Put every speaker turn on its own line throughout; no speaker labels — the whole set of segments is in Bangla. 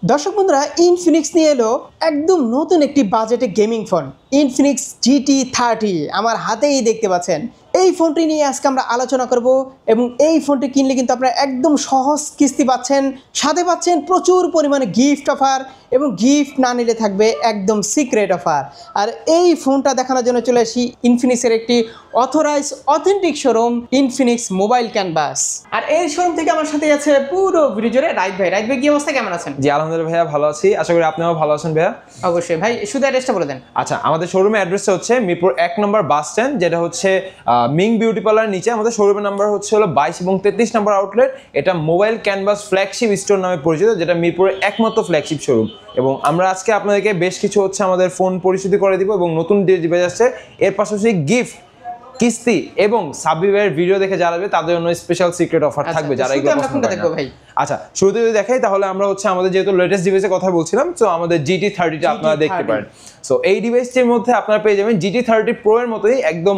দর্শক বন্ধুরা, ইনফিনিক্স নিয়ে এলো একদম নতুন একটি বাজেটে গেমিং ফোন ইনফিনিক্স GT30। আমার হাতেই দেখতে পাচ্ছেন। এই ফোনটি নিয়ে আজকে আমরা আলোচনা করব এবং এই ফোনটি কিনলে কিন্তু আপনারা একদম সহজ কিস্তি পাচ্ছেন, সাথে পাচ্ছেন প্রচুর পরিমাণে গিফট অফার এবং গিফট না নিলে থাকবে একদম সিক্রেট অফার। আর এই ফোনটা দেখানোর জন্য চলে আসি ইনফিনিক্সের একটি authentic showroom Infinix mobile canvas. আর এই শোরুম থেকে আমার সাথে আছে পুরো ভিডিও জুড়ে রাইট ভাই। রাইট ভাই, কি অবস্থা, কেমন আছেন?
জি আলহামদুলিল্লাহ ভাইয়া, ভালো আছি। আশা করি আপনিও ভালো আছেন ভাইয়া।
অবশ্যই ভাই, শুধু অ্যাড্রেসটা বলে দেন।
আচ্ছা, আমাদের শোরুমের অ্যাড্রেসটা হচ্ছে মিরপুর 1 নম্বর বাস স্ট্যান্ড, যেটা হচ্ছে মিং বিউটি পার্লার নিচে। আমাদের শোরুমের নাম্বার হচ্ছে 22 এবং 33 নম্বর আউটলেট। এটা মোবাইল ক্যানভাস ফ্ল্যাগশিপ স্টোর নামে পরিচিত, যেটা মিরপুরের একমাত্র ফ্ল্যাগশিপ শোরুম। এবং আমরা আজকে আপনাদেরকে বেশ কিছু হচ্ছে আমাদের ফোন পরিচিতি করে দিব এবং নতুন ডিভাইস আসছে, এর পাশাপাশি গিফট, কিস্তি এবং সাব্বিরের ভিডিও দেখে যারা যাবে তাদের জন্য স্পেশাল সিক্রেট অফার থাকবে যারা এগুলো পছন্দ করে ভাই। আচ্ছা, শুরুতে যদি দেখাই তাহলে আমরা হচ্ছে আমাদের যেহেতু লেটেস্ট ডিভাইসের কথা বলছিলাম, তো আমাদের GT30টা আপনারা দেখতে পারেন। সো এই ডিভাইসটির মধ্যে আপনারা পেয়ে যাবেন GT30 Pro এর মতোই একদম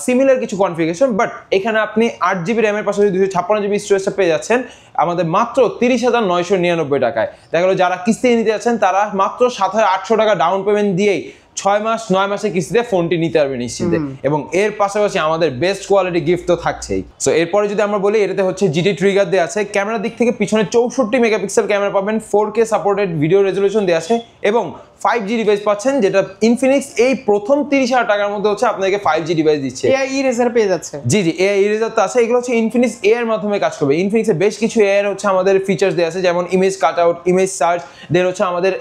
সিমিলার কিছু কনফিগারেশন, বাট এখানে আপনি 8GB RAM এর পাশাপাশি 256GB স্টোরেজটা পেয়ে যাচ্ছেন আমাদের মাত্র 30,999 টাকায়। দেখা গেল যারা কিস্তি নিতে যাচ্ছেন তারা মাত্র 7,800 টাকা ডাউন পেমেন্ট দিয়েই 6 মাস 9 মাসের কিস্তিতে ফোনটি নিতে পারবে নিশ্চিন্তে। এবং এর পাশাপাশি আমাদের বেস্ট কোয়ালিটি গিফট তো থাকছেই। সো এরপরে যদি আমরা বলি, এটাতে হচ্ছে GT ট্রিগার দেওয়া আছে। ক্যামেরার দিক থেকে পিছনে 64 মেগাপিক্সেল ক্যামেরা পাবেন, 4K সাপোর্টেড ভিডিও রেজলিউশন দেওয়া আছে এবং 5G ডিভাইস পাচ্ছেন, যেটা ইনফিনিক্স এই প্রথম 30,000 টাকার মধ্যে হচ্ছে আপনাকে 5G ডিভাইস দিচ্ছে।
AI ইরেজার পেয়ে যাচ্ছে।
জি, AI ইরেজার তো আছে। এগুলো হচ্ছে ইনফিনিক্স AI এর মাধ্যমে কাজ করবে। ইনফিনিক্সের বেশ কিছু AI এর হচ্ছে আমাদের ফিচার্স দেওয়া আছে, যেমন image cut out, image search, then হচ্ছে আমাদের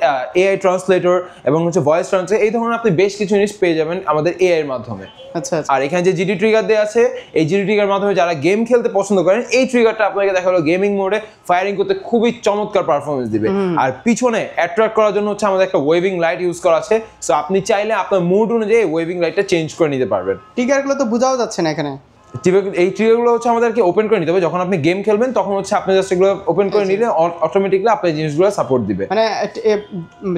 AI ট্রান্সলেটর এবং হচ্ছে ভয়েস ট্রান্সলেট। এই ধরনের আপনি বেশ কিছু জিনিস পেয়ে যাবেন আমাদের AI এর মাধ্যমে।
আচ্ছা,
আর এখানে যে GT ট্রিগার দেওয়া আছে, এই GT ট্রিগার মাধ্যমে যারা গেম খেলতে পছন্দ করেন, এই ট্রিগারটা আপনাকে দেখা হলো গেমিং মোডে ফায়ারিং করতে খুবই চমৎকার পারফরমেন্স দিবে। আর পিছনে অ্যাট্রাক্ট করার জন্য হচ্ছে আমাদের একটা ওয়েভিং লাইট ইউজ করা আছে। সো আপনি চাইলে আপনার মুড অনুযায়ী ওয়েভিং লাইটটা চেঞ্জ করে নিতে পারবেন।
ট্রিগারগুলো তো বোঝাও যাচ্ছে না এখানে।
এই ট্রিগারগুলো হচ্ছে আমাদেরকে ওপেন করে নিতে হবে। যখন আপনি গেম খেলবেন তখন হচ্ছে আপনি জাস্ট এগুলো ওপেন করে নিলে অটোমেটিক্যালি আপনার জিনিসগুলো সাপোর্ট দিবে।
মানে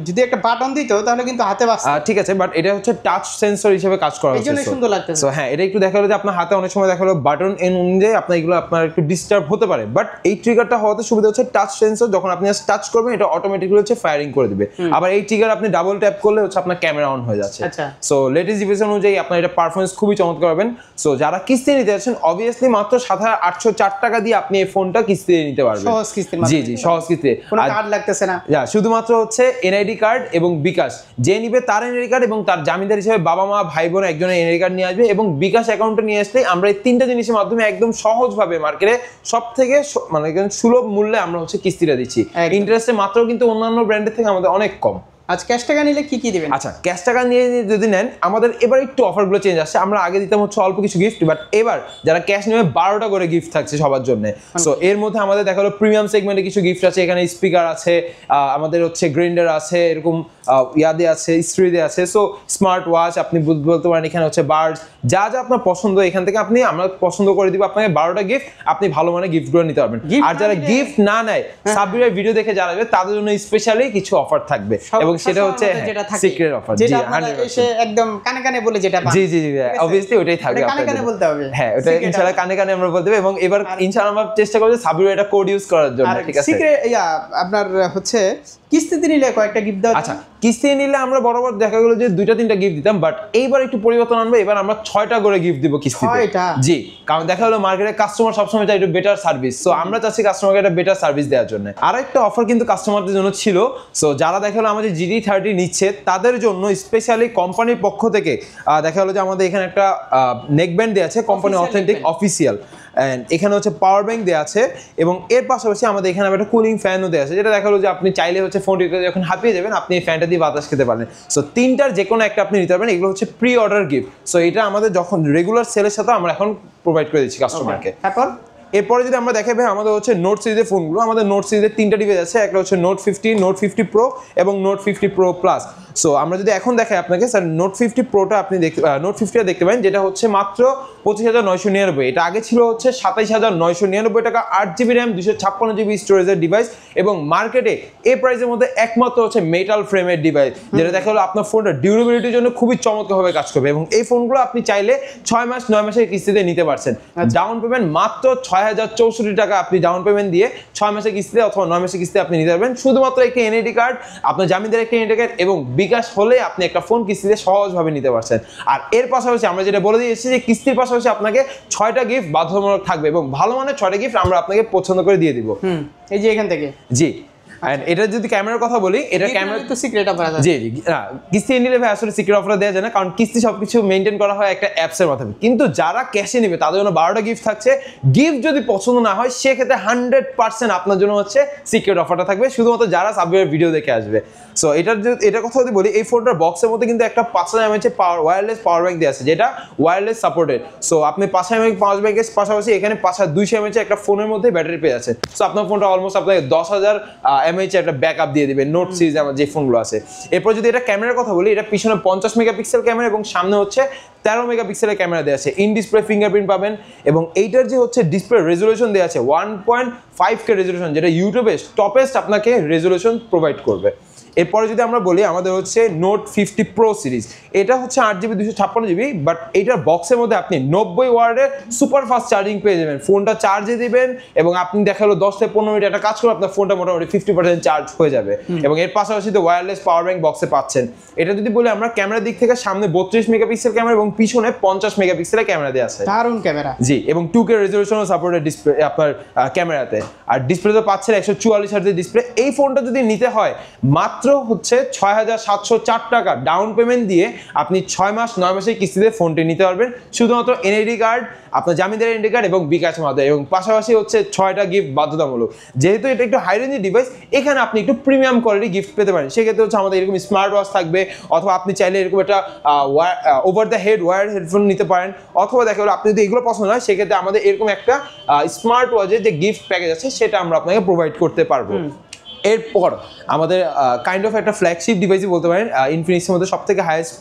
যদি একটা বাটন দিত তাহলে কিন্তু হাতে বাজছে।
ঠিক আছে, বাট এটা হচ্ছে টাচ সেন্সর হিসেবে কাজ করা হচ্ছে,
এইজন্য সুন্দর লাগতেছে।
সো হ্যাঁ, এটা একটু দেখা গেল যে আপনার হাতে অনেক সময় দেখা গেল বাটন অনুযায়ী আপনার এগুলো আপনার একটু ডিস্টার্ব হতে পারে, বাট এই ট্রিগারটা হওয়াতে সুবিধা হচ্ছে টাচ সেন্সর, যখন আপনি জাস্ট টাচ করবেন এটা অটোমেটিক্যালি হচ্ছে ফায়ারিং করে দিবে। আবার এই ট্রিগার আপনি ডাবল ট্যাপ করলে হচ্ছে আপনার ক্যামেরা অন হয়ে যাচ্ছে। সো লেটেস্ট ডিভাইস অনুযায়ী আপনার এটা পারফরমেন্স খুবই চমৎকার পাবেন। সো যারা কিস্তি নিতে যাচ্ছেন, অবভিয়াসলি মাত্র 7,804 টাকা দিয়ে আপনি এই ফোনটা কিস্তিতে নিতে পারবেন,
সহজ কিস্তি।
জি, সহজ কিস্তিতে,
কোনো কার্ড লাগতেছে না।
শুধুমাত্র হচ্ছে NID কার্ড এবং বিকাশ। যে নিবে তার NID কার্ড এবং তার জামিনদার হিসেবে বাবা মা ভাই বোন একজনের NID কার্ড নিয়ে আসবে এবং বিকাশ অ্যাকাউন্টে নিয়ে আসলে আমরা এই তিনটা জিনিসের মাধ্যমে একদম সহজভাবে মার্কেটে সব থেকে মানে সুলভ মূল্যে আমরা হচ্ছে কিস্তিটা দিচ্ছি। ইন্টারেস্টে মাত্র কিন্তু অন্যান্য ব্র্যান্ডের থেকে আমাদের অনেক কম।
আচ্ছা, ক্যাশ টাকা নিলে কি দিবেন?
আচ্ছা, ক্যাশ টাকা নিয়ে যদি নেন, আমাদের এবার একটু অফারগুলো চেঞ্জ আসছে। আমরা আগে দিতাম হচ্ছে অল্প কিছু গিফট, বাট এবার যারা ক্যাশ নেবে 12টা করে গিফট থাকছে সবার জন্য। সো এর মধ্যে আমাদের দেখা হলো প্রিমিয়াম সেগমেন্টে কিছু গিফট আছে। এখানে স্পিকার আছে, আমাদের হচ্ছে গ্রাইন্ডার আছে, এরকম ইয়াদে আছে, ইস্ত্রিতে আছে। সো স্মার্ট ওয়াচ আপনি বলতে পারেন, এখানে হচ্ছে বার্ডস, যা যা আপনার পছন্দ এখান থেকে আমরা পছন্দ করে দিব আপনাকে 12টা গিফট। আপনি ভালো মানে গিফটগুলো নিতে পারবেন। আর যারা গিফট না নেয়, সাব্বিরের ভিডিও দেখে যারা যাবে তাদের জন্য স্পেশালি কিছু অফার থাকবে এবং সেটা হচ্ছে সিক্রেট অফার। জি,
এসে একদম কানে কানে বলে যেটা পান।
জি, অবভিয়াসলি ওটাই থাকবে।
কানে কানে বলতে হবে।
হ্যাঁ, ওটা ইনশাআল্লাহ কানে কানে আমরা বলতে হবে এবং এবার ইনশাআল্লাহ আমরা চেষ্টা করব সাব্বির এটা কোড ইউজ করার জন্য। ঠিক আছে,
সিক্রেট আপনার হচ্ছে কিস্তিতে নিলে কয়েকটা গিফট দাও।
আচ্ছা, কিস্তি নিলে আমরা বরাবর দেখা গেল যে 2-3টা গিফট দিতাম, বাট এইবার একটু পরিবর্তন আনবো। এবার আমরা 6টা করে গিফট দিব কিস্তিতে। জি, কারণ দেখা হলো মার্কেটে কাস্টমার সবসময় চাই একটু বেটার সার্ভিস। সো আমরা চাচ্ছি কাস্টমারকে একটা বেটার সার্ভিস দেওয়ার জন্য। আর একটা অফার কিন্তু কাস্টমারদের জন্য ছিল। সো যারা দেখা হলো আমাদের GT30 নিচ্ছে তাদের জন্য স্পেশালি কোম্পানির পক্ষ থেকে দেখা হলো যে আমাদের এখানে একটা নেকব্যান্ড দেওয়া আছে, কোম্পানি অথেন্টিক অফিসিয়াল। এন্ড এখানে হচ্ছে পাওয়ার ব্যাংক দেওয়া আছে এবং এর পাশাপাশি আমাদের এখানে একটা কুলিং ফ্যানও দেওয়া আছে, যেটা দেখা হলো যে আপনি চাইলে হচ্ছে ফোনটিতে যখন হাঁপিয়ে যাবেন আপনি এই ফ্যানটা দিয়ে বাতাস খেতে পারেন। সো তিনটার যে কোনো একটা আপনি নিতে পারবেন। এগুলো হচ্ছে প্রি অর্ডার গিফট। সো এটা আমাদের যখন রেগুলার সেলের সাথে আমরা এখন প্রোভাইড করে দিচ্ছি কাস্টমারকে। এরপরে যদি আমরা দেখাই ভাই, আমাদের হচ্ছে নোট সিরিজের ফোনগুলো, আমাদের নোট সিরিজের 3টা ডিভাইস আছে। একটা হচ্ছে নোট 50, নোট 50 প্রো এবং নোট 50 প্রো প্লাস। সো আমরা যদি এখন দেখাই আপনাকে, স্যার নোট 50 প্রোটা আপনি নোট 50টা দেখতে পারেন, যেটা হচ্ছে মাত্র 25,999। এটা আগে ছিল হচ্ছে 27,999 টাকা, 8GB র্যাম, 256GB স্টোরেজের ডিভাইস। এবং মার্কেটে এই প্রাইসের মধ্যে একমাত্র হচ্ছে মেটাল ফ্রেমের ডিভাইস, যেটা দেখা হলো আপনার ফোনটা ডিউরেবিলিটির জন্য খুবই চমৎকারভাবে কাজ করবে। এবং এই ফোনগুলো আপনি চাইলে 6 মাস 9 মাসের কিস্তিতে নিতে পারছেন। ডাউন পেমেন্ট মাত্র 6,064 টাকা আপনি ডাউন পেমেন্ট দিয়ে 6 মাসের কিস্তিতে অথবা 9 মাসের কিস্তিতে আপনি নিতে পারবেন। শুধুমাত্র একটি এনআইডি কার্ড, আপনার জামিনদার একটা এনআইডি কার্ড এবং বিকাশ হলে আপনি একটা ফোন কিস্তিতে সহজভাবে নিতে পারছেন। আর এর পাশাপাশি আমরা যেটা বলে দিয়েছি যে কিস্তির পাশাপাশি আপনাকে 6টা গিফট বাধ্যতামূলক থাকবে এবং ভালো মানের 6টা গিফট আমরা আপনাকে পছন্দ করে দিয়ে দিব।
এই যে এখান থেকে
জি। এন্ড এটা যদি ক্যামেরার কথা বলি, এটা ক্যামেরা
তো সিক্রেট অফার আছে।
জি জি, না কিস্তি নিলে ভাই আসলে সিক্রেট অফার দেওয়া যায় না, কারণ কিস্তি সবকিছু মেনটেন করা হয় একটা অ্যাপসের মাধ্যমে। কিন্তু যারা ক্যাশে নেবে তাদের জন্য 12টা গিফট থাকছে। গিফট যদি পছন্দ না হয় সেক্ষেত্রে 100% আপনার জন্য হচ্ছে সিক্রেট অফারটা থাকবে, শুধুমাত্র যারা সাবস্ক্রাইব ভিডিও দেখে আসবে। সো এটার কথা যদি বলি, এই ফোনটার বক্সের মধ্যে কিন্তু একটা 5000 mAh ওয়্যারলেস পাওয়ার ব্যাংক দেওয়া আছে, যেটা ওয়্যারলেস সাপোর্টেড। সো আপনি 5000 mAh পাওয়ার ব্যাংকের পাশাপাশি এখানে 5200 mAh একটা ফোনের মধ্যে ব্যাটারি পেয়ে যাচ্ছে। সো আপনার ফোনটা অলমোস্ট আপনাকে 10,000 mAh একটা ব্যাকআপ দিয়ে দিবে নোট সিরিজ আমার যে ফোনগুলো আছে। এরপর যদি এটা ক্যামেরার কথা বলি, এটা পিছনে 50 মেগাপিক্সেল ক্যামেরা এবং সামনে হচ্ছে 13 মেগাপিক্সেলের ক্যামেরা দেওয়া আছে। ইন ডিসপ্লে ফিঙ্গারপ্রিন্ট পাবেন এবং এইটার যে হচ্ছে ডিসপ্লে রেজোলিউশন দেওয়া আছে 1.5K রেজোলিউশন, যেটা ইউটিউবে টপেস্ট আপনাকে রেজোলিউশন প্রোভাইড করবে। এরপরে যদি আমরা বলি, আমাদের হচ্ছে নোট 50 প্রো সিরিজ, এটা হচ্ছে 8GB 256GB, বাট এইটার বক্সের মধ্যে আপনি 90 ওয়াটের সুপার ফাস্ট চার্জিং পেয়ে যাবেন। ফোনটা চার্জে দিবেন এবং আপনি দেখালো 10 থেকে 15 মিনিট একটা কাজ করে আপনার ফোনটা মোটামুটি 50% চার্জ হয়ে যাবে। এবং এর পাশাপাশি তো ওয়্যারলেস পাওয়ার ব্যাংক বক্সে পাচ্ছেন। এটা যদি বলি আমরা ক্যামেরার দিক থেকে, সামনে 32 মেগাপিক্সেল ক্যামেরা এবং পিছনে 50 মেগাপিক্সেলের ক্যামেরা দেওয়া আছে।
দারুণ ক্যামেরা।
জি, এবং 2K রেজোলিউশনও সাপোর্টেড ডিসপ্লে আপনার ক্যামেরাতে। আর ডিসপ্লেতে পাচ্ছেন 144 হার্টজের ডিসপ্লে। এই ফোনটা যদি নিতে হয় মাত্র হচ্ছে 6,704 টাকা ডাউন পেমেন্ট দিয়ে আপনি 6 মাস 9 মাসের কিস্তিতে ফোনটি নিতে পারবেন, শুধুমাত্র এনআইডি কার্ড, আপনার জামিনদার এনআইডি কার্ড এবং বিকাশের মাধ্যমে। এবং পাশাপাশি হচ্ছে 6টা গিফট বাধ্যতামূলক। যেহেতু এটা একটু হাই রেঞ্জের ডিভাইস, এখানে আপনি একটু প্রিমিয়াম কোয়ালিটি গিফট পেতে পারেন। সেক্ষেত্রে হচ্ছে আমাদের এরকম স্মার্ট ওয়াচ থাকবে, অথবা আপনি চাইলে এরকম একটা over the head wear headphone নিতে পারেন, অথবা দেখা গেলো আপনি যদি এগুলো পছন্দ হয় সেক্ষেত্রে আমাদের এরকম একটা স্মার্ট ওয়াচের যে গিফট প্যাকেজ আছে সেটা আমরা আপনাকে প্রোভাইড করতে পারবো। এরপর আমাদের কাইন্ড অফ একটা ফ্ল্যাগশিপ ডিভাইসই বলতে পারেন, ইনফিনিক্সের মধ্যে সব থেকে হাইয়েস্ট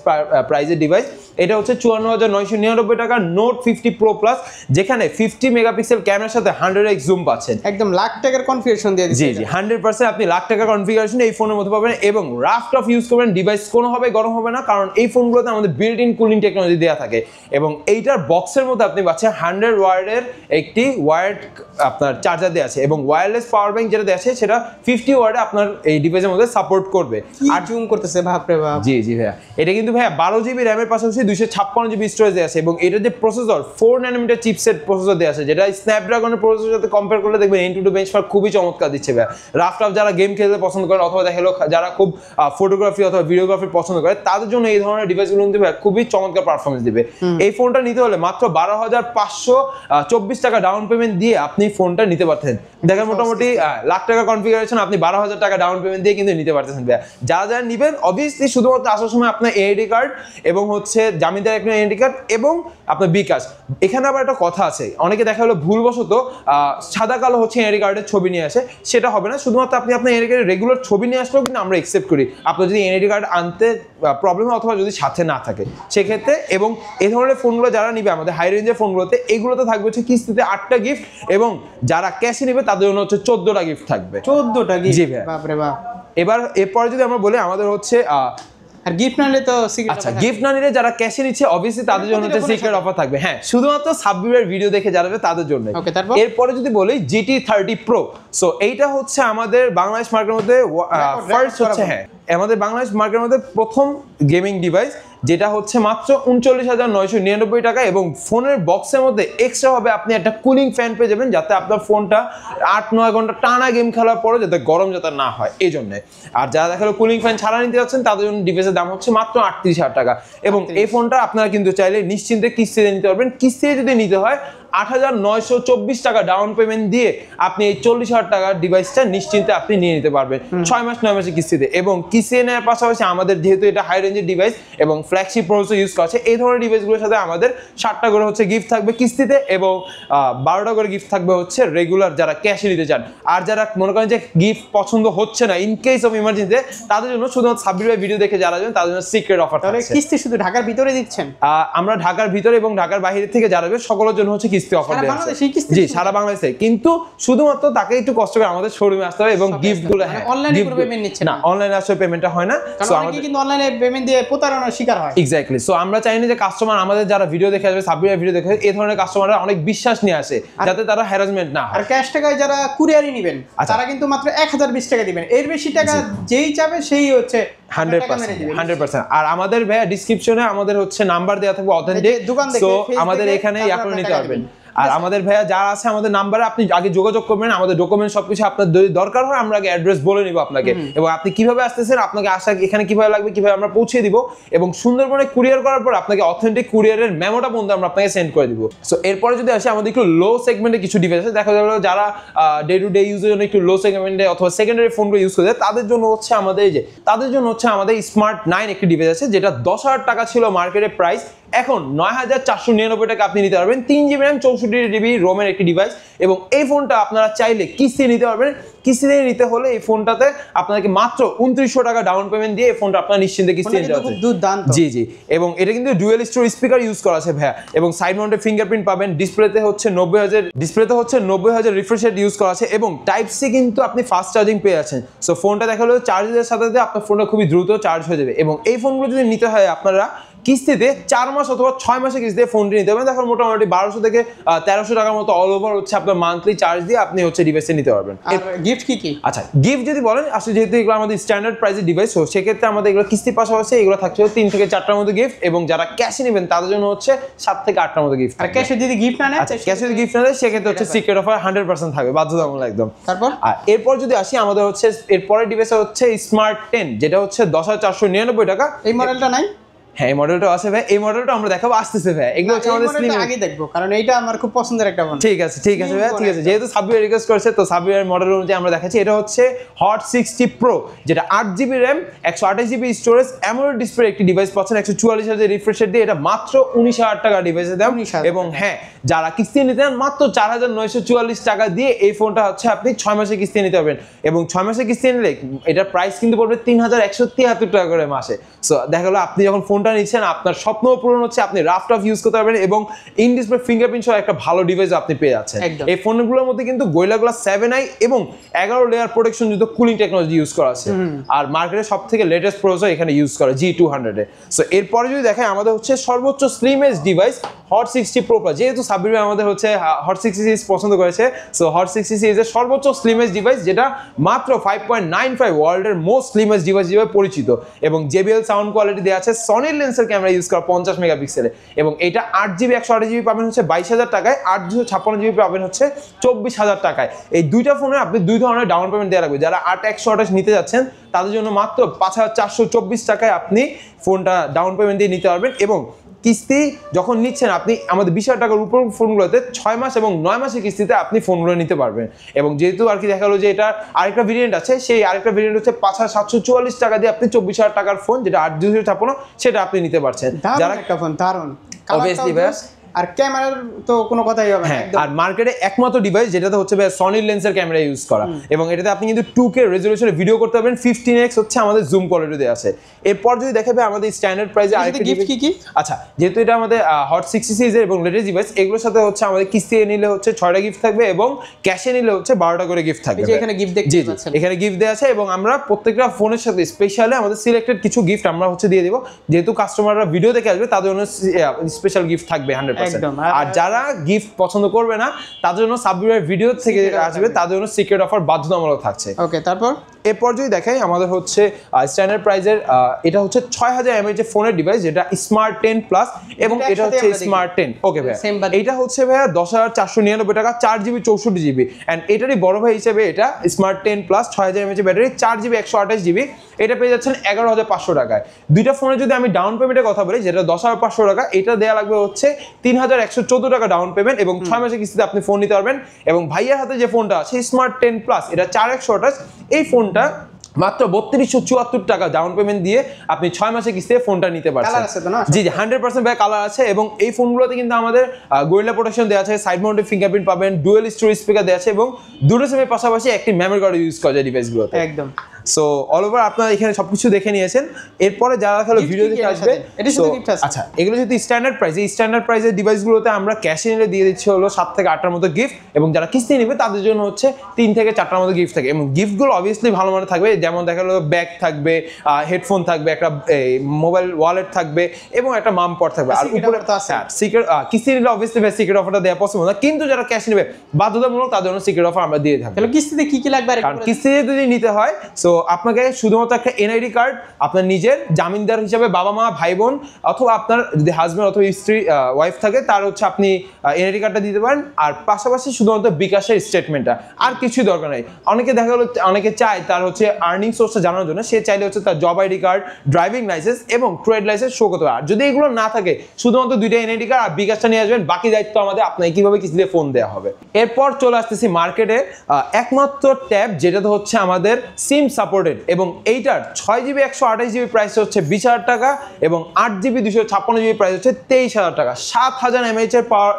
প্রাইজের ডিভাইস। এটা হচ্ছে 54,999 টাকা নোট 50 প্রো প্লাস, যেখানে 50 মেগাপিক্সেল ক্যামেরার সাথে 100x জুম পাচ্ছেন।
একদম লাখ টাকার কনফিগারেশন দিয়ে দিয়েছে।
জি জি, 100% আপনি লাখ টাকার কনফিগারেশন এই ফোনের মধ্যে পাবেন। এবং রাফ টাফ ইউজ করবেন, ডিভাইস কোনোভাবে গরম হবে না, কারণ এই ফোনগুলোতে আমাদের বিল্ট ইন কুলিং টেকনোলজি দেওয়া থাকে। এবং এইটার বক্সের মধ্যে আপনি পাচ্ছেন 100 ওয়াটের একটি ওয়্যার্ড আপনার চার্জার দেওয়া আছে, এবং ওয়্যারলেস পাওয়ার ব্যাংক যেটা দেওয়া আছে সেটা 50 ওয়াটে আপনার এই ডিভাইসের মধ্যে সাপোর্ট করবে।
আর জুম করতেছে বাপরে বাপ।
জি জি ভাইয়া, এটা কিন্তু ভাইয়া 12GB র্যামের পাশাপাশি 256GB স্টোরেজ দেওয়া আছে। এবং এটা যে প্রসেসর 4 ন্যানোমিটার চিপসেট প্রসেসর দেওয়া আছে, যেটা স্ন্যাপড্রাগনের প্রসেসরের সাথে কম্পেয়ার করলে দেখবেন N2 বেঞ্চমার্ক খুবই চমৎকার দিচ্ছে ভাইয়া। রাফ টাফ যারা গেম খেলতে পছন্দ করেন, অথবা দেখা গেলো যারা খুব ফটোগ্রাফি অথবা ভিডিওগ্রাফি পছন্দ করে, তাদের জন্য এই ধরনের ডিভাইসগুলো কিন্তু ভাইয়া খুবই চমৎকার পারফরমেন্স দিবে। এই ফোনটা নিতে হলে মাত্র 12,524 টাকা ডাউন পেমেন্ট দিয়ে আপনি ফোনটা নিতে পারতেন। দেখেন মোটামুটি লাখ টাকা কনফিগারেশন আপনি 12,000 টাকা ডাউন পেমেন্ট দিয়ে কিন্তু নিতে পারতেছেন ভাইয়া। যারা যারা নেবেন অবভিয়াসলি শুধুমাত্র আসার সময় আপনার এআইডি কার্ড এবং হচ্ছে জামিনদার একটা এআইডি কার্ড এবং আপনার বিকাশ। এখানে আবার একটা কথা আছে, অনেকে দেখা হলো ভুলবশত সাদা কালো হচ্ছে এআইডি কার্ডের ছবি নিয়ে আসে, সেটা হবে না। শুধুমাত্র আপনি আপনার এআইডি কার্ডের রেগুলার ছবি নিয়ে আসলেও কিন্তু আমরা অ্যাকসেপ্ট করি, আপনার যদি এআইডি কার্ড আনতে প্রবলেম হয় অথবা যদি সাথে না থাকে সেক্ষেত্রে। এবং এই ধরনের ফোনগুলো যারা নিবে আমাদের হাই রেঞ্জের ফোনগুলোতে, এইগুলোতে থাকবে হচ্ছে কিস্তিতে 8টা গিফট, এবং যারা ক্যাশে নেবে তাদের জন্য হচ্ছে 14টা গিফট থাকবে।
14টা গিফট?
জি ভাই।
বাপরে বাপ।
এরপরে যদি আমরা বলি, আমাদের হচ্ছে
আর গিফট না নিলে তো সিক্রেট।
আচ্ছা, গিফট না নিলে যারা ক্যাশে নিচ্ছে অবভিয়াসলি তাদের জন্য হচ্ছে সিক্রেট অফার থাকবে। হ্যাঁ, শুধুমাত্র সাব্বিরের ভিডিও দেখে যারা তাদের জন্য।
ওকে, তারপর
এরপরে যদি বলি GT30 Pro, সো এইটা হচ্ছে আমাদের বাংলাদেশ মার্কেটের মধ্যে ফার্স্ট হচ্ছে, হ্যাঁ আমাদের বাংলাদেশ মার্কেটের মধ্যে প্রথম গেমিং ডিভাইস, যেটা হচ্ছে মাত্র 39,999 টাকা। এবং ফোনের বক্সের মধ্যে এক্সট্রা ভাবে আপনি একটা কুলিং ফ্যান পেয়ে যাবেন, যাতে আপনার ফোনটা 8-9 ঘন্টা টানা গেম খেলার পরে যাতে গরম যাতে না হয় এই জন্য। আর যারা দেখালো কুলিং ফ্যান ছাড়া নিতে যাচ্ছেন তাদের জন্য ডিভাইসের দাম হচ্ছে মাত্র 38,000 টাকা। এবং এই ফোনটা আপনারা কিন্তু চাইলে নিশ্চিন্তে কিস্তিতে নিতে পারবেন। কিস্তিতে যদি নিতে হয় 8,924 টাকা ডাউন পেমেন্ট দিয়ে আপনি এই 40,000 টাকার ডিভাইসটা নিশ্চিন্তে আপনি নিয়ে নিতে পারবেন 6 মাস 9 মাসের কিস্তিতে। এবং কিস্তি নেওয়ার পাশাপাশি আমাদের যেহেতু এটা হাই রেঞ্জের ডিভাইস এবং ফ্ল্যাগশিপ প্রসেসর ইউজ করা আছে, এই ধরনের ডিভাইসগুলোর সাথে আমাদের 7টা করে হচ্ছে গিফট থাকবে কিস্তিতে এবং 12টা করে গিফট থাকবে হচ্ছে রেগুলার যারা ক্যাশে নিতে চান। আর যারা মনে করেন যে গিফট পছন্দ হচ্ছে না ইন কেস অফ ইমার্জেন্সিতে, তাদের জন্য শুধুমাত্র সাব্বির ভাই ভিডিও দেখে যারা যাবেন তাদের জন্য সিক্রেট অফার
তাহলে
থাকছে।
কিস্তি শুধু ঢাকার ভিতরে দিচ্ছেন?
আমরা ঢাকার ভিতরে এবং ঢাকার বাইরে থেকে যারা যাবে সকলের জন্য হচ্ছে কিস্তি অফার দেওয়া আছে। জি, সারা বাংলাদেশে, কিন্তু শুধুমাত্র তাকে একটু কষ্ট করে আমাদের শোরুমে আসতে হবে এবং গিফটগুলো
অনলাইনে কোনো পেমেন্ট নিচ্ছে
না, অনলাইনে আসলে পেমেন্টটা হয় না।
সো আমাদের কিন্তু অনলাইনে পেমেন্ট দিয়ে প্রতারণার শিকার হয়।
এক্স্যাক্টলি। সো আমরা চাই না যে কাস্টমার আমাদের যারা ভিডিও দেখে আসবে, সাব্বিরের ভিডিও দেখে, এই ধরনের কাস্টমাররা অনেক বিশ্বাস নিয়ে আসে যাতে তারা হ্যারাসমেন্ট না হয়।
আর ক্যাশ টাকায় যারা কুরিয়ারই নেবেন তারা কিন্তু মাত্র 1020 টাকা দিবেন, এর বেশি টাকা যেই চাবে সেই হচ্ছে
100%। আর আমাদের ভাইয়া ডেসক্রিপশনে আমাদের হচ্ছে নাম্বার দেওয়া থাকবে অথেন্টিক, সো আমাদের এখানে আপনারা নিতে পারবেন। আর আমাদের ভাইয়া যারা আছে আমাদের নাম্বারে আপনি আগে যোগাযোগ করবেন, আমাদের ডকুমেন্ট সবকিছু আপনার যদি দরকার হয় আমরা আগে অ্যাড্রেস বলে নিব আপনাকে, এবং আপনি কিভাবে আসতেছেন, আপনাকে আসা এখানে কিভাবে লাগবে, কিভাবে আমরা পৌঁছে দিব, এবং সুন্দরবনে কুরিয়ার করার পর আপনাকে অথেন্টিক কুরিয়ারের মেমোটা পর্যন্ত আমরা আপনাকে সেন্ড করে দিব। সো এরপরে যদি আসি আমাদের একটু লো সেগমেন্টে কিছু ডিভাইস আছে, দেখা যাবে যারা ডে টু ডে ইউজের জন্য একটু লো সেগমেন্টে অথবা সেকেন্ডারি ফোনগুলো ইউজ করে তাদের জন্য হচ্ছে আমাদের স্মার্ট 9 একটি ডিভাইস আছে, যেটা 10,000 টাকা ছিল মার্কেটের প্রাইস, এখন 9,499 টাকা আপনি নিতে পারবেন। 3GB RAM 64GB রোমের একটি ডিভাইস, এবং এই ফোনটা আপনারা চাইলে কিস্তি নিতে পারবেন। কিস্তিতে নিতে হলে এই ফোনটাতে আপনাকে মাত্র 2900 টাকা ডাউন পেমেন্ট দিয়ে এই ফোনটা আপনারা নিশ্চিন্তে কিস্তি নিতে পারবেন। জি জি, এবং এটা কিন্তু ডুয়েল স্টোর স্পিকার ইউজ করা আছে ভাইয়া, এবং সাইড মাউন্টেড ফিঙ্গারপ্রিন্ট পাবেন। ডিসপ্লেতে হচ্ছে 90,000 রিফ্রেশ রেট ইউজ করা আছে, এবং টাইপ সি কিন্তু আপনি ফাস্ট চার্জিং পেয়ে যাচ্ছেন। সো ফোনটা দেখা হলো চার্জের সাথে সাথে আপনার ফোনটা খুবই দ্রুত চার্জ হয়ে যাবে। এবং এই ফোনগুলো যদি নিতে হয় আপনারা কিস্তিতে 4 মাস অথবা 6 মাসে কিস্তিতে ফোনটি নিতে পারবেন। দেখো মোটামুটি 1200 থেকে 1300 টাকার মতো অল ওভার হচ্ছে আপনার মান্থলি চার্জ দিয়ে আপনি হচ্ছে ডিভাইসে নিতে পারবেন।
আর গিফট কি?
আচ্ছা, গিফট যদি বলেন, আসলে যেহেতু এগুলো আমাদের স্ট্যান্ডার্ড প্রাইসের ডিভাইস, তো সেক্ষেত্রে আমাদের এগুলো কিস্তির পাশাপাশি এগুলো থাকছে 3 থেকে 4টার মতো গিফট, এবং যারা ক্যাশে নেবেন তাদের জন্য হচ্ছে 7 থেকে 8টার মতো গিফট।
আর ক্যাশে যদি গিফট না নেয়,
আচ্ছা ক্যাশে যদি গিফট না দেয় সেক্ষেত্রে হচ্ছে সিক্রেট অফার 100% থাকবে, বাধ্যতামূলক একদম।
তারপর
আর এরপর যদি আসি আমাদের হচ্ছে এরপরের ডিভাইস হচ্ছে স্মার্ট 10, যেটা হচ্ছে 10,499 টাকা।
এই মডেলটা নাই?
হ্যাঁ, এই মডেলটা আছে ভাই, এই মডেলটা আমরা দেখাবো আসতেছে ভাই। এগুলো হচ্ছে আমাদের স্লিম,
আগে দেখবো কারণ এইটা আমার খুব পছন্দের একটা ফোন।
ঠিক আছে ভাই, ঠিক আছে। যেহেতু সাব্বির রিকোয়েস্ট করেছে, তো সাব্বিরের মডেল অনুযায়ী আমরা দেখাচ্ছি। এটা হচ্ছে হট 60 প্রো, যেটা 8GB RAM 128GB storage AMOLED display একটি ডিভাইস পাচ্ছেন 144Hz রিফ্রেশ রেট দিয়ে। এটা মাত্র 19,000 টাকা ডিভাইসের দাম। এবং হ্যাঁ, যারা কিস্তি নিতে চান মাত্র 4,944 টাকা দিয়ে এই ফোনটা হচ্ছে আপনি 6 মাসে কিস্তি নিতে পারবেন, এবং 6 মাসে কিস্তি নিলে এটার প্রাইস কিন্তু পড়বে 3,173 টাকা করে মাসে। সো দেখা গেলো আপনি যখন ফোনটা নিচ্ছেন আপনার স্বপ্ন পূরণ হচ্ছে, আপনি রাফ ইউজ করতে পারবেন, এবং ইন ডিসপ্লে ফিঙ্গারপ্রিন্ট সহ একটা ভালো ডিভাইস আপনি পেয়ে যাচ্ছেন। এই ফোনগুলোর মধ্যে কিন্তু গোরিলা গ্লাস 7i এবং 11 লেয়ার প্রোটেকশন যুক্ত কুলিং টেকনোলজি ইউজ করা আছে। আর মার্কেটে সবথেকে লেটেস্ট প্রসেসর এখানে ইউজ করা G200 এ। সো এরপরে যদি দেখাই আমাদের হচ্ছে সর্বোচ্চ slimmest device hot 60 pro plus. যেহেতু সাব্বির ভাই আমাদের হচ্ছে হট 60 সিরিজ পছন্দ করেছে, সো হট 60 সিরিজের সর্বোচ্চ স্লিমেস্ট ডিভাইস, যেটা মাত্র 5.95 ওয়ার্ল্ডের মোস্ট স্লিমেস্ট ডিভাইস হিসেবে পরিচিত, এবং JBL সাউন্ড কোয়ালিটি দেওয়া আছে, সনির লেন্সের ক্যামেরা ইউজ করা 50 মেগাপিক্সেলে, এবং এটা 8GB 128GB পাবেন হচ্ছে 22,000 টাকায়, 856GB পাবেন হচ্ছে 24,000 টাকায়। এই দুইটা ফোনে আপনি দুই ধরনের ডাউন পেমেন্ট দেওয়া লাগবে। যারা 8/128 নিতে যাচ্ছেন তাদের জন্য মাত্র 5,424 টাকায় আপনি ফোনটা ডাউন পেমেন্ট দিয়ে নিতে পারবেন, এবং কিস্তি যখন নিচ্ছেন আপনি আমাদের 20,000 টাকার উপর ফোনগুলোতে 6 মাস এবং 9 মাসের কিস্তিতে আপনি ফোনগুলো নিতে পারবেন। এবং যেহেতু আর কি দেখা গেলো যে এটা আরেকটা ভেরিয়েন্ট আছে, সেই আরেকটা ভেরিয়েন্ট হচ্ছে 5,744 টাকা দিয়ে আপনি 24,000 টাকার ফোন, যেটা 8/256 সেটা আপনি নিতে পারছেন।
যারা একটা ফোন দারুন,
অবভিয়াসলি ভাই,
আর ক্যামেরার তো কোনো কথাই হবে না।
আর মার্কেটে একমাত্র ডিভাইস যেটাতে হচ্ছে সনির লেন্সের ক্যামেরা ইউজ করা, এবং এটাতে আপনি কিন্তু 2K রেজোলিউশনে ভিডিও করতে পারবেন, 15x হচ্ছে আমাদের জুম কোয়ালিটিতে আছে। এরপর যদি দেখাবে আমাদের স্ট্যান্ডার্ড প্রাইসে আরেকটা
গিফট কি?
আচ্ছা, যেহেতু এটা আমাদের হট 60 সিরিজের এবং লেটেস্ট ডিভাইস, এগুলোর সাথে হচ্ছে আমাদের কিস্তি নিলে হচ্ছে 6টা গিফট থাকবে, এবং ক্যাশে নিলে হচ্ছে 12টা করে গিফট থাকবে।
এখানে গিফট দেখতে পাচ্ছেন,
এখানে গিফট দেওয়া আছে, এবং আমরা প্রত্যেকটা ফোনের সাথে স্পেশালি আমাদের সিলেক্টেড কিছু গিফট আমরা হচ্ছে দিয়ে দিব। যেহেতু কাস্টমাররা ভিডিও দেখে আসবে তাদের জন্য স্পেশাল গিফট থাকবে 100%। আর যারা গিফট পছন্দ করবে না তাদের জন্য সাব্বিরের ভিডিও থেকে আসবে, তাদের জন্য সিক্রেট অফার বাধ্যতামূলক থাকছে।
ওকে, তারপর
এরপর যদি দেখাই আমাদের হচ্ছে স্ট্যান্ডার্ড প্রাইজের এটা হচ্ছে 6000 mAh এর ফোনের ডিভাইস, যেটা স্মার্ট 10 প্লাস, এবং এটা হচ্ছে স্মার্ট 10। ওকে ভাই, এটা হচ্ছে ভাইয়া 10,499 টাকা, 4GB 64GB, এন্ড এটারই বড় ভাই হিসেবে এটা smart 10 plus 6000 mAh battery, 4GB 128GB, এটা পেয়ে যাচ্ছেন 11,500 টাকায়। দুইটা ফোনে যদি আমি ডাউন পেমেন্টের কথা বলি, যেটা 10,500 টাকা, এটা দেওয়া লাগবে হচ্ছে 3,114 টাকা ডাউন পেমেন্ট এবং 6 মাসের কিস্তিতে আপনি ফোন নিতে পারবেন। এবং ভাইয়ার হাতে যে ফোনটা আছে স্মার্ট 10 প্লাস, এটা 4128, এই ফোনটা মাত্র 3274 টাকা ডাউন পেমেন্ট দিয়ে আপনি 6 মাসের কিস্তিতে ফোনটা নিতে পারছেন।
কালার আছে তো না?
জি জি, 100% ব্যাক কালার আছে এবং এই ফোনগুলোতে কিন্তু আমাদের গরিলা প্রোটেকশন দেওয়া আছে, সাইড মাউন্টেড ফিঙ্গারপ্রিন্ট পাবেন, ডুয়াল স্টোরেজ স্পিকার দেওয়া আছে এবং দুটো সিমের পাশাপাশি একটি মেমরি কার্ড ইউজ করা যায় ডিভাইসগুলোতে।
একদম।
সো অল ওভার আপনারা এখানে সবকিছু দেখে নিয়েছেন। এরপরে যারা হলো ভিডিও দেখে আসবে,
এটা শুধু গিফট আছে।
আচ্ছা এগুলো যদি স্ট্যান্ডার্ড প্রাইস, এই স্ট্যান্ডার্ড প্রাইসের ডিভাইসগুলোতে আমরা ক্যাশে নিলে দিয়ে দিচ্ছি হলো 7 থেকে 8টার মতো গিফট এবং যারা কিস্তি নেবে তাদের জন্য হচ্ছে 3 থেকে 4টার মতো গিফট থাকে এবং গিফটগুলো অবভিয়াসলি ভালো মানের থাকবে, যেমন দেখা গেলো ব্যাগ থাকবে, হেডফোন থাকবে, একটা মোবাইল ওয়ালেট থাকবে এবং একটা মাম পট থাকবে। আর উপরে
তো আছে
সিক্রেট, কিস্তি নিলে অবভিয়াসলি সিক্রেট অফারটা দেওয়া পসিবল না, কিন্তু যারা ক্যাশ নেবে বাধ্যতামূলক তাদের জন্য সিক্রেট অফার আমরা দিয়ে থাকবো।
তাহলে কিস্তিতে কি কি লাগবে?
কারণ কিস্তিতে যদি নিতে হয় সো আপনাকে শুধুমাত্র একটা এনআইডি কার্ড, আপনার নিজের জামিনদার হিসাবে বাবা মা ভাই বোন অথবা আপনার যদি হাজবেন্ড অথবা স্ত্রী ওয়াইফ থাকে তার হচ্ছে আপনি এনআইডি কার্ডটা দিতে পারেন, আর পাশাপাশি শুধুমাত্র বিকাশের স্টেটমেন্টটা, আর কিছুই দরকার নেই। অনেকে দেখা গেলো অনেকে চায় তার হচ্ছে আর্নিং সোর্সটা জানার জন্য, সে চাইলে হচ্ছে তার job ID card, driving licence এবং ট্রেড লাইসেন্স শো করতে পারে। আর যদি এগুলো না থাকে শুধুমাত্র 2টা এনআইডি কার্ড আর বিকাশটা নিয়ে আসবেন, বাকি দায়িত্ব আমাদের, আপনাকে কিভাবে কিস্তিতে ফোন দেওয়া হবে। এরপর চলে আসতেছি মার্কেটে একমাত্র ট্যাব যেটাতে হচ্ছে আমাদের সিম সাপোর্টেড এবং এইটার 6GB 128GB প্রাইস হচ্ছে 20,000 টাকা এবং 8GB 256GB প্রাইস হচ্ছে 23,000 টাকা। 7000 mAh এর পাওয়ার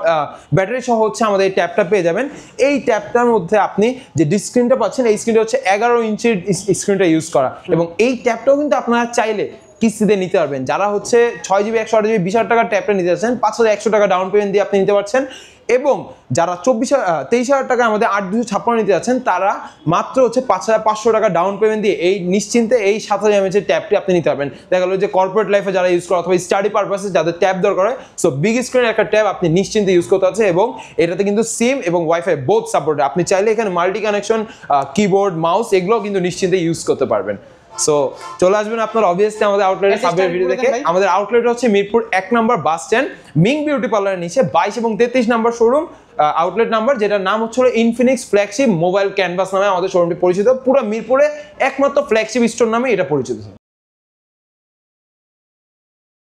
ব্যাটারি সহ হচ্ছে আমাদের এই ট্যাবটা পেয়ে যাবেন। এই ট্যাবটার মধ্যে আপনি যে স্ক্রিনটা পাচ্ছেন, এই স্ক্রিনটা হচ্ছে 11 ইঞ্চির স্ক্রিনটা ইউজ করা এবং এই ট্যাবটাও কিন্তু আপনারা চাইলে কিস্তিতে নিতে পারবেন। যারা হচ্ছে 6GB 128GB 20,000 টাকার ট্যাবটা নিতে চাচ্ছেন, 5,100 টাকা ডাউন পেমেন্ট দিয়ে আপনি নিতে পারছেন এবং যারা 23,000 টাকা আমাদের 8,256 নিতে যাচ্ছেন তারা মাত্র হচ্ছে 5,500 টাকা ডাউন পেমেন্ট দিয়ে এই নিশ্চিন্তে এই 7,000 mAh এর ট্যাবটি আপনি নিতে পারবেন। দেখা গেলো যে কর্পোরেট লাইফে যারা ইউজ করে অথবা স্টাডি পারপাসে যাদের ট্যাব দরকার হয়, সো বিগ স্ক্রিনের একটা ট্যাব আপনি নিশ্চিন্তে ইউজ করতে আছে এবং এটাতে কিন্তু সিম এবং ওয়াইফাই বোথ সাপোর্টেড। আপনি চাইলে এখানে মাল্টি কানেকশন, কিবোর্ড, মাউস এগুলো কিন্তু নিশ্চিন্তে ইউজ করতে পারবেন। সো চলে আসবেন আপনার অবভিয়াসলি আমাদের আউটলেটে সাবওয়ে ভিডিও দেখে। আমাদের আউটলেট হচ্ছে মিরপুর 1 নম্বর বাস স্ট্যান্ড, মিং বিউটি পার্লারের নিচে 22 এবং 33 নম্বর শোরুম আউটলেট নাম্বার, যেটার নাম হচ্ছে ইনফিনিক্স ফ্ল্যাগশিপ মোবাইল ক্যানভাস নামে আমাদের শোরুমটি পরিচিত। পুরো মিরপুরে একমাত্র ফ্ল্যাগশিপ স্টোর নামে এটা পরিচিত।